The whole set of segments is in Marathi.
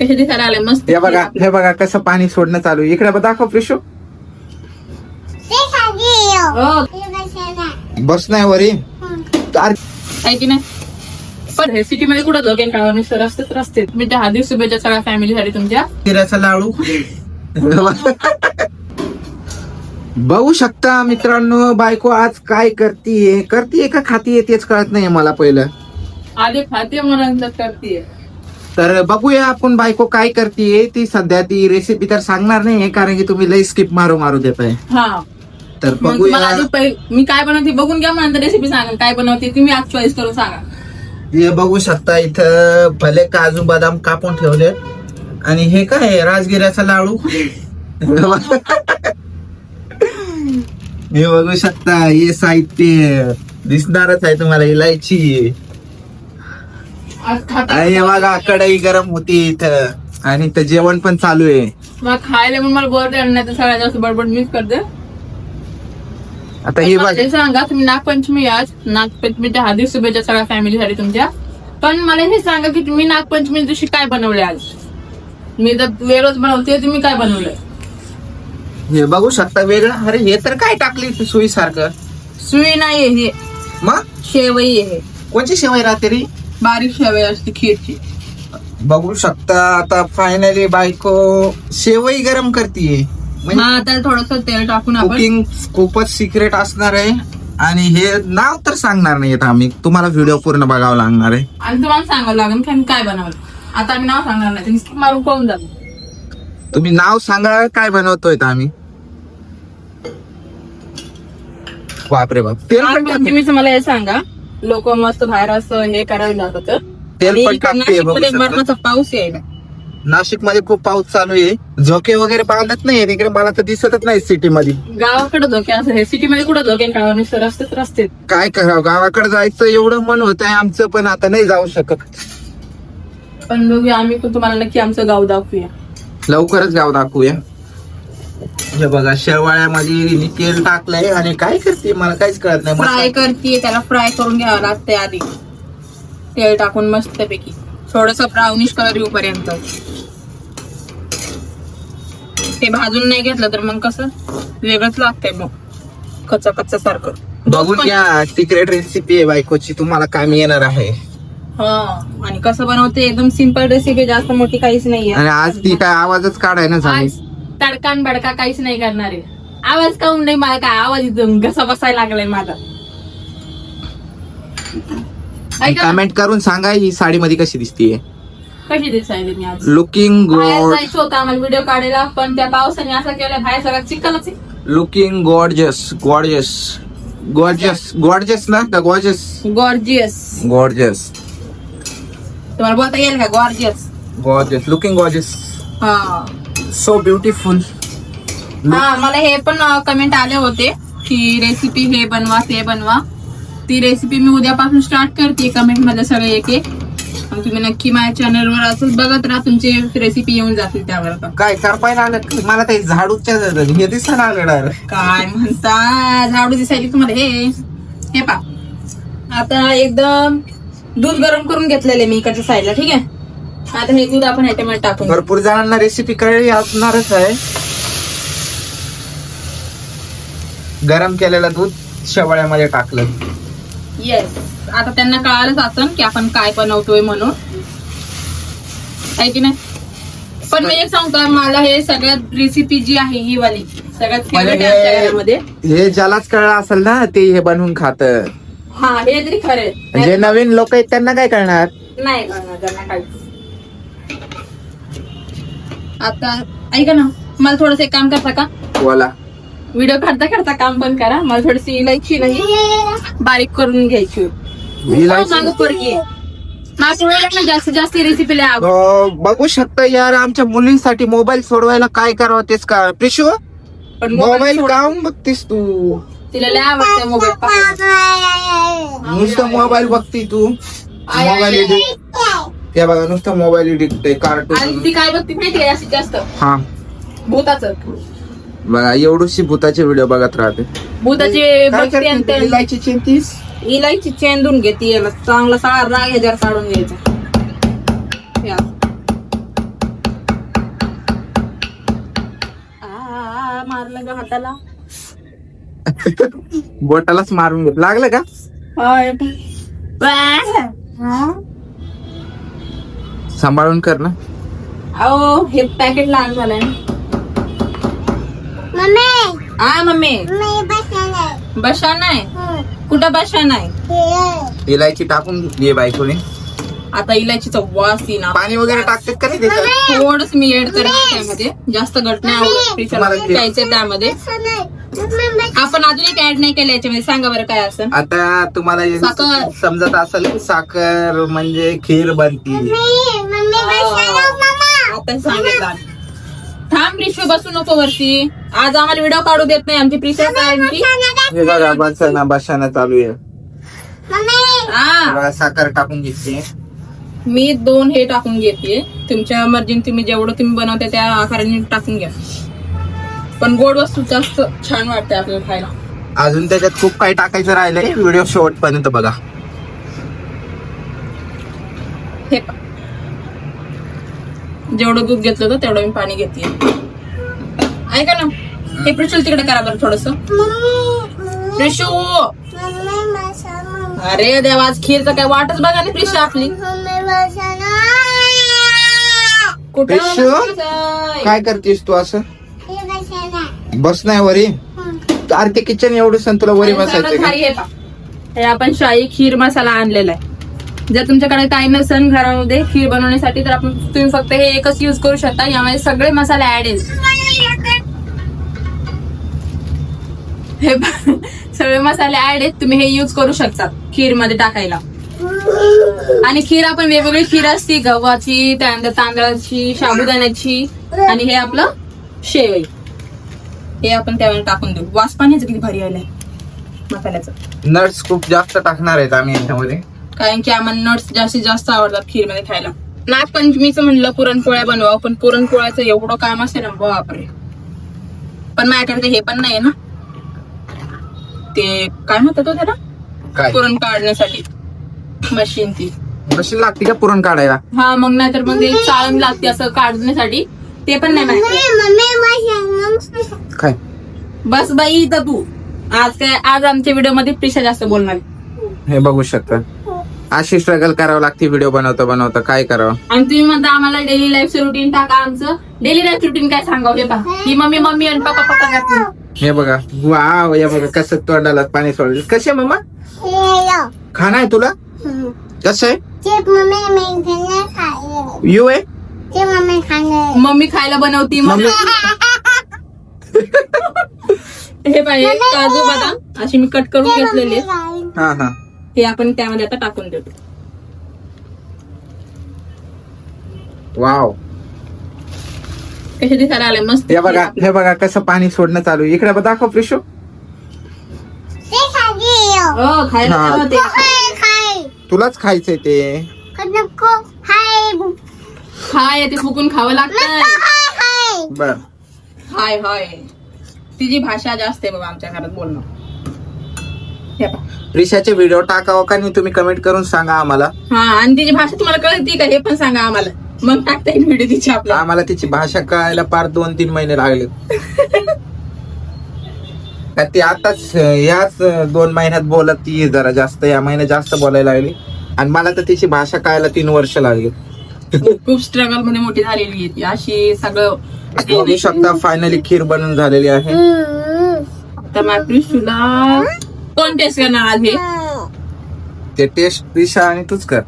कसे दिसायला आले मस्त. हे बघा कसं पाणी सोडणं चालू आहे. इकडे दाखव प्रिशू. बस नाही वरी आहे की नाही. पण हे सिटी मध्ये कुठं धोके काढून रस्तेच रस्ते. मी त्या हार्दिक शुभेच्छा सगळ्या फॅमिलीसाठी तुमच्या. तिऱ्याचा लाडू बघू शकता मित्रांनो. बायको आज काय करतीये का खातीये तेच कळत नाही मला. पहिलं आधी खाते म्हणून करतीये. तर बघूया आपण बायको काय करतीये. ती सध्या ती रेसिपी तर सांगणार नाहीये कारण की तुम्ही लई स्किप मारू देताय. हा तर मला बघूया. आधी मी काय बनवते बघून घ्या, म्हणून रेसिपी सांगा काय बनवते तुम्ही आज चॉईस करून सांगा. हे बघू शकता इथं भले काजू बदाम कापून ठेवले आणि हे काय राजगिऱ्याचा लाडू. हे बघू शकता. हे साहित्य दिसणारच आहे तुम्हाला. इलायची आणि हे बघा कढई गरम होती इथं आणि इथं जेवण पण चालू आहे. मला खायला म्हणून मला बोलते आणि तर सगळ्यात जास्त बडबड मीच करते. आता हे बघ सांगा तुम्ही नागपंचमी आज नागपंचमीच्या हार्दिक शुभेच्छा सगळ्या फॅमिलीसाठी तुमच्या. पण मला हे सांगा की तुम्ही नागपंचमी दिवशी काय बनवले आज. मी तर वेगळंच बनवते, तुम्ही काय बनवलंय. हे बघू शकता वेगळं. अरे हे तर काय टाकली सुई सारखं. सुई नाहीये हे, मग शेवई आहे. कोणची शेवई राहते रे. बारीक शेवई असते खीरची. बघू शकता आता फायनली बायको शेवई गरम करतीये. हा आता थोडस तेल टाकून आपण. कुकिंग खूपच सिक्रेट असणार आहे आणि हे नाव तर सांगणार नाहीत आम्ही. तुम्हाला व्हिडिओ पूर्ण बघावं लागणार आहे आणि तुम्हाला सांगावं लागेल की आम्ही काय बनवलं. आता आम्ही नाव सांगणार नाही, तुम्ही मारून कळून जातो. तुम्ही नाव सांगा काय बनवतोय आम्ही. बापरे बाप. तेल पण टाकते. तुम्हीच मला हे सांगा, लोक मस्त बाहेर असं हे करायला जातात. तेल पण टाकते. मरणाचा पाऊस यायला. नाशिक मध्ये खूप पाऊस चालू आहे. झोके वगैरे बांधत नाही तिकडे. मला तर दिसतच नाही सिटी मध्ये. गावाकडे धोके असं हे सिटी मध्ये कुठं धोके काढून रस्तेच रस्ते. काय करावं. गावाकडे जायचं एवढं मन होत आहे आमचं पण आता नाही जाऊ शकत. पण बघूया आम्ही पण तुम्हाला नक्की आमचं गाव दाखवूया. लवकरच गाव दाखवूया. हे बघा शेवाळ्यामध्ये तेल टाकलंय आणि काय करते मला काहीच कळत नाही. फ्राय करते, त्याला फ्राय करून घ्यावं लागतंय आधी तेल टाकून मस्तपैकी थोडस ब्राउनिश कलर येऊपर्यंत. ते भाजून नाही घेतलं तर मग कसं वेगळंच लागतंय मग कच्चा सारखं. बघून घ्या सिक्रेट रेसिपी आहे बायकोची. तुम्हाला कामी येणार आहे. हा आणि कसं बनवते एकदम सिंपल रेसिपी, जास्त मोठी काहीच नाहीये. आणि आज ती काय आवाजच काढाय ना झाली. आज तडकान बडका काहीच नाही करणार आहे. आवाज काऊन नाही. मला काय आवाज येतो घसा बसायला लागलाय माझा. कमेंट करून सांगा ही साडी मध्ये कशी दिसतीये. कशी दिसायली मी आज. लुकिंग बाहेर गॉड. जायचं होतं आम्हाला व्हिडिओ काढायला, पण त्या पावसाने असं केलं बाहेर सगळं चिखलच आहे. लुकिंग गॉर्जियस ना का गॉर्जियस. गॉर्जियस तुम्हाला बोलता येईल का. Gorgeous looking gorgeous. हा सो ब्युटिफुल. हा मला हे पण कमेंट आले होते की रेसिपी हे बनवा ते बनवा. ती रेसिपी मी उद्यापासून स्टार्ट करते. कमेंट मध्ये सगळे एक मग तुम्ही नक्की माझ्या चॅनलवर असंच बघत राहा. तुमची रेसिपी येऊन जातील त्यावर. काय करपायला आलं मला ते झाडूच्या हे दिसायला आलं. काय म्हणता झाडू दिसायली तुम्हाला. हे पा आता एकदम दूध गरम करून घेतलेले मी इकडच्या साईडला. ठीक आहे. आता हे दूध आपण ह्याच्यामध्ये टाकून. भरपूर जणांना रेसिपी कळली असणारच आहे. गरम केलेलं दूध शेवाळ्यामध्ये टाकलं. येस आता त्यांना कळालंच असं की आपण काय बनवतोय म्हणून. आहे की नाही. पण मी एक सांगू का, मला हे सगळ्यात रेसिपी जी आहे ही वाली सगळ्यात फेवरेट आहे आमच्या घरामध्ये. हे ज्यालाच कळलं असेल ना ते हे बनवून खात. हा हे तरी खरंय. जे नवीन लोक आहेत त्यांना काय करणार. नाही करणार त्यांना काहीच. आता ऐका ना, मला थोडस एक काम करता का. बोला. व्हिडिओ काढता काढता काम पण करा. मला थोडीशी इलायची नाही बारीक करून घ्यायची. मागं पोरगी आहे. माझ्या जास्तीत जास्त रेसिपी लय आवडते. बघू शकता यार आमच्या मुलींसाठी मोबाईल सोडवायला काय करावं तेच का. प्रिशू पण मोबाईल काऊन बघतीस तू. तिला लय आवडते मोबाईल. नुसतं मोबाईल बघती तू. Mobile edit. ते बघा नुसतं मोबाईल एडिट कार्टून. आणि ती काय बघते माहिती का जास्तीत जास्त. हा भूताचं. बघा एवढीशी भूताचे व्हिडिओ बघत राहते. भूताचे बघते आणि ते इलायची चिंतीस. इलायची चेंदून घेते. याला चांगला साळा राग ह्याच्यावर काढून घ्यायचा. लागलं का हाताला? बोटालाच मारून घेत लागलं का? सांभाळून कर ना. अहो हे पॅकेट लहान झालंय ना. हा मम्मी बशा नाही. कुठं बशा नाही. इलायची टाकून घेतलीये बायकोने. आता इलायचीचा वास येईन. पाणी वगैरे टाकतात का नाही त्याच्यात? थोडंच मी ऍड करेन त्यामध्ये, जास्त घट नाही आवडत प्यायचं त्यामध्ये. आपण अजून एक ऍड नाही केलं याच्यामध्ये. सांगा बरं काय असं. आता तुम्हाला साखर. समजत असेल साखर म्हणजे खीर बनती. आता सांगितलं. थांब प्रिशू, बसू नको वरती. आज आम्हाला व्हिडिओ काढू देत नाही आमची प्रिशा साहेबांची. हे बघा बसाना चालू आहे. हा बघा, साखर टाकून घेतली. मी 2 हे टाकून घेते. तुमच्या मर्जीने तुम्ही जेवढं तुम्ही बनवता त्या आकाराने टाकून घ्या. पण गोड वस्तू जास्त छान वाटते आपल्याला खायला. अजून त्याच्यात खूप काही टाकायचं राहिलंय. व्हिडिओ शेवटपर्यंत बघा. हे पहा. जेवढं दूध घेतलं होतं तेवढं मी पाणी घेते. ऐका ना, हे प्रिशू तिकडे करा बरं थोडस. प्रिशू, अरे देवा, आज खीरचं काय वाटच बघा ना प्रिशू आपली. कुठं प्रिशू? बसायचंय? काय करतेस तू असं? बस नाही वरी. अरे ते किचन एवढं सण तुला वरी बसायचं का? हे पहा. हे आपण शाही खीर मसाला आणलेला आहे. जर तुमच्याकडे काही नसेल घरामध्ये खीर बनवण्यासाठी तर आपण तुम्ही फक्त हे एकच युज करू शकता. यामध्ये सगळे मसाले ऍड आहेत. हे सगळे मसाले ऍड आहेत. तुम्ही हे युज करू शकता खीर मध्ये टाकायला. आणि खीर आपण वेगवेगळी खीर असते, गव्हाची, त्यानंतर तांदळाची, साबुदाण्याची, आणि हे आपलं शेवई. हे आपण त्यावेळेला टाकून देऊ. वास पाण्याचं किती भारी आलाय मसाल्याचं. नट्स खूप जास्त टाकणार आहेत आम्ही याच्यामध्ये, कारण की आम्हाला नट्स जास्तीत जास्त आवडतात खीर मध्ये खायला. नागपंचमीचं म्हणलं पुरणपोळ्या बनवा, पण पुरणपोळ्याचं एवढं काम असेल ना बापरे. पण माझ्याकडे हे पण नाही ना, ते काय म्हणतात तो त्याला, काय पुरण काढण्यासाठी मशीन. ती मशीन लागते का पुरण काढायला? हा, मग नाहीतर मग एक चाळण लागते असं काढण्यासाठी. ते पण नाही माझ्याकडे. काय बस बाई इथं तू. आज आमच्या व्हिडिओ मध्ये प्रिशा जास्त बोलणार. हे बघू शकता. अशी स्ट्रगल करावं लागते व्हिडिओ बनवता. काय करावं? आणि तुम्ही म्हणता आम्हाला डेली लाईफ रुटीन टाका. आमचं डेली लाईफ रुटीन काय सांगावं हे पहा. ही मम्मी आणि पप्पा करते. हे बघा, वाव, हे बघा कसं तोंडाला पाणी सोडलं. कसे मम्मा खाना आहे तुला? कसं आहे? यू आहे मम्मी खायला बनवती. हे पाहिजे काजू बदाम अशी मी कट करून घेतलेले. हा हे आपण त्यामध्ये आता टाकून देतो. वाव, कसे दिसायला आले मस्त. हे बघा कसं पाणी सोडणं चालू आहे. इकडे दाखव प्रिशू. हो खायला हा. होते. तुलाच खायचंय ते. हाय ते फुकून खावं लागतं. बर, हाय हाय. तिची भाषा जास्त आहे बाबा आमच्या घरात बोलणं. हे पहा. प्रिशाचे व्हिडिओ टाकावं का नाही तुम्ही कमेंट करून सांगा आम्हाला. हा, आणि तिची भाषा तुम्हाला कळती का हे पण सांगा आम्हाला. मग टाकता येईल व्हिडिओ तिची आपला. आम्हाला तिची भाषा कळायला पार 2-3 महिने लागले. का ती आताच याच 2 महिन्यात बोलत ती जरा जास्त, या महिन्यात जास्त बोलायला लागली. आणि मला तर तिची भाषा कळायला 3 वर्ष लागली. खूप स्ट्रगल मध्ये मोठी झालेली आहे ती. अशी सगळं बघू शकता. फायनली खीर बनून झालेली आहे. आता तुला कोण टेस्ट करणार आज हे? ते टेस्ट प्रिशा आणि तूच कर.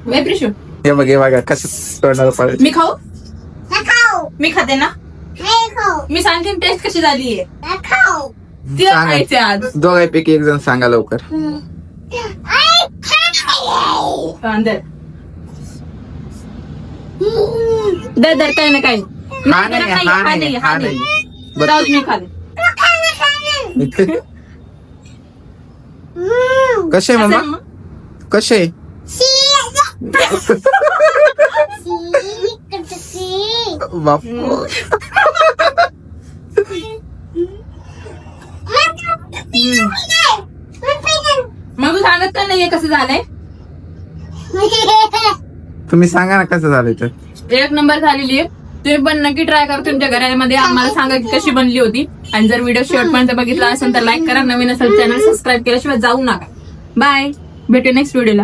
वे प्रिशू, हे बघा कसं तोंडाला पाडायचं. मी खाऊ? मी खाते ना. मी सांगते टेस्ट कशी झाली आहे. तिला खायचे आज. दोघांपैकी एक जण सांगा लवकर. अंदर दर काय ना काय हा नाही. मी खाते. कसे मम्मा? कसे? बापू. मग सांगत का नाहीये कसं झालंय. तुम्ही सांगा ना कसं झालंय तर. 1 नंबर झालेली आहे. तुम्ही पण नक्की ट्राय करा तुमच्या घरामध्ये, आम्हाला सांगा की कशी बनली होती. आणि जर व्हिडिओ शेवटपर्यंत बघितला असेल तर लाईक करा, नवीन असेल चॅनल सबस्क्राईब केल्याशिवाय जाऊ नका. बाय, भेटू नेक्स्ट व्हिडिओला.